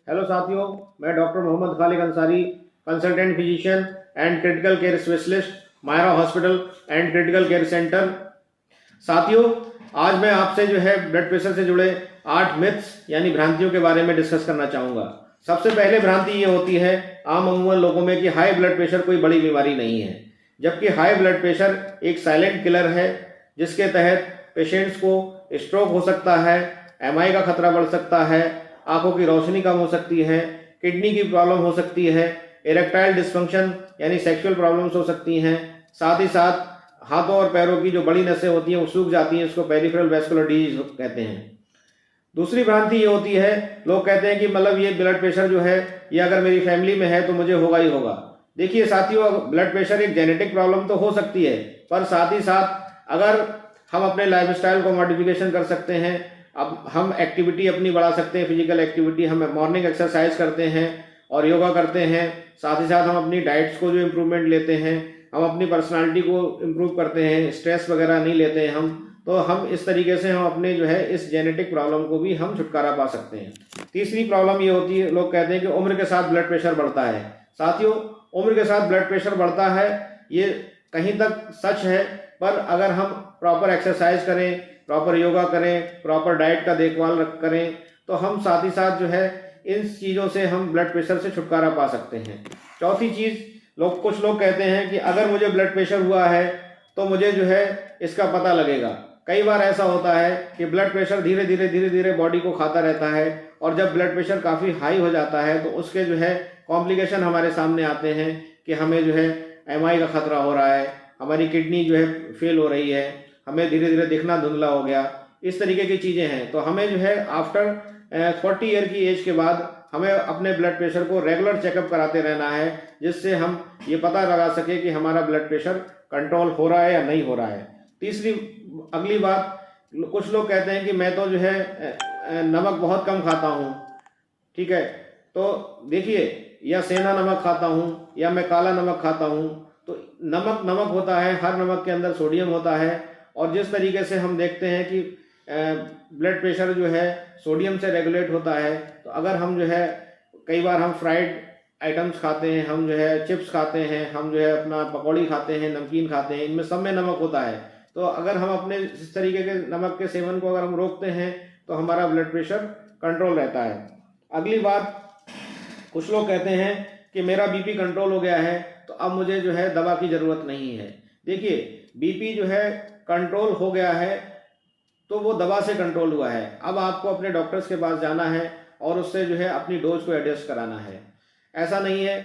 Hello साथियों, मैं doctor Mohammad Khalid Ansari, consultant physician and critical care specialist, Myra hospital and critical care centre. साथियों, आज मैं आपसे जो है ब्लड प्रेशर से जुड़े 8 मिथ्स यानी भ्रांतियों के बारे में डिस्कस करना चाहूँगा। सबसे पहले भ्रांति ये होती है आम अमूमन लोगों में कि हाई ब्लड प्रेशर कोई बड़ी बीमारी नहीं है, जबकि हाई ब्लड प्रेशर एक साइलेंट किलर है जिसके तहत पेशेंट्स को स्ट्रोक हो सकता है, एमआई का खतरा बढ़ सकता है, आंखों की रोशनी कम हो सकती है, किडनी की प्रॉब्लम हो सकती है, इरेक्टाइल डिस्फंक्शन यानी सेक्सुअल प्रॉब्लम्स हो सकती हैं। साथ ही साथ हाथों और पैरों की जो बड़ी नसें होती हैं वो सूख जाती हैं, उसको पेरिफेरल वैस्कुलर डिजीज कहते हैं। दूसरी भ्रांति ये होती है, लोग कहते हैं कि मतलब ये ब्लड प्रेशर जो है ये अगर मेरी फैमिली में है तो मुझे होगा ही होगा। देखिए साथियों, ब्लड प्रेशर एक जेनेटिक प्रॉब्लम तो हो सकती है, पर साथ ही साथ अगर हम अपने लाइफस्टाइल को मॉडिफिकेशन कर सकते हैं, अब हम एक्टिविटी अपनी बढ़ा सकते हैं, फिजिकल एक्टिविटी, हम मॉर्निंग एक्सरसाइज करते हैं और योगा करते हैं, साथ ही साथ हम अपनी डाइट्स को जो इम्प्रूवमेंट लेते हैं, हम अपनी पर्सनालिटी को इम्प्रूव करते हैं, स्ट्रेस वगैरह नहीं लेते हैं हम, तो हम इस तरीके से हम अपने जो है इस जेनेटिक प्रॉब्लम को भी हम छुटकारा पा सकते हैं। तीसरी प्रॉब्लम ये होती है, लोग कहते हैं कि उम्र के साथ ब्लड प्रेशर बढ़ता है। साथियों, उम्र के साथ ब्लड प्रेशर बढ़ता है ये कहीं तक सच है, पर अगर हम प्रॉपर एक्सरसाइज करें, प्रॉपर योगा करें, प्रॉपर डाइट का देखभाल करें, तो हम साथ ही साथ जो है इन चीज़ों से हम ब्लड प्रेशर से छुटकारा पा सकते हैं। चौथी चीज़, कुछ लोग कहते हैं कि अगर मुझे ब्लड प्रेशर हुआ है तो मुझे जो है इसका पता लगेगा। कई बार ऐसा होता है कि ब्लड प्रेशर धीरे धीरे बॉडी को खाता रहता है, और जब ब्लड प्रेशर काफ़ी हाई हो जाता है तो उसके जो है कॉम्प्लिकेशन हमारे सामने आते हैं कि हमें जो है एमआई का खतरा हो रहा है, हमारी किडनी जो है फेल हो रही है, हमें धीरे धीरे दिखना धुंधला हो गया, इस तरीके की चीज़ें हैं। तो हमें जो है आफ्टर 40 ईयर की एज के बाद हमें अपने ब्लड प्रेशर को रेगुलर चेकअप कराते रहना है, जिससे हम ये पता लगा सके कि हमारा ब्लड प्रेशर कंट्रोल हो रहा है या नहीं हो रहा है। तीसरी अगली बात, कुछ लोग कहते हैं कि मैं तो जो है नमक बहुत कम खाता हूँ, ठीक है, तो देखिए, या सेंधा नमक खाता हूँ या मैं काला नमक खाता हूँ, तो नमक नमक होता है, हर नमक के अंदर सोडियम होता है, और जिस तरीके से हम देखते हैं कि ब्लड प्रेशर जो है सोडियम से रेगुलेट होता है, तो अगर हम जो है कई बार हम फ्राइड आइटम्स खाते हैं, हम जो है चिप्स खाते हैं, हम जो है अपना पकौड़ी खाते हैं, नमकीन खाते हैं, इनमें सब में नमक होता है। तो अगर हम अपने इस तरीके के नमक के सेवन को अगर हम रोकते हैं तो हमारा ब्लड प्रेशर कंट्रोल रहता है। अगली बात, कुछ लोग कहते हैं कि मेरा बीपी कंट्रोल हो गया है तो अब मुझे जो है दवा की ज़रूरत नहीं है। देखिए, बीपी जो है कंट्रोल हो गया है तो वो दवा से कंट्रोल हुआ है। अब आपको अपने डॉक्टर्स के पास जाना है और उससे जो है अपनी डोज को एडजस्ट कराना है। ऐसा नहीं है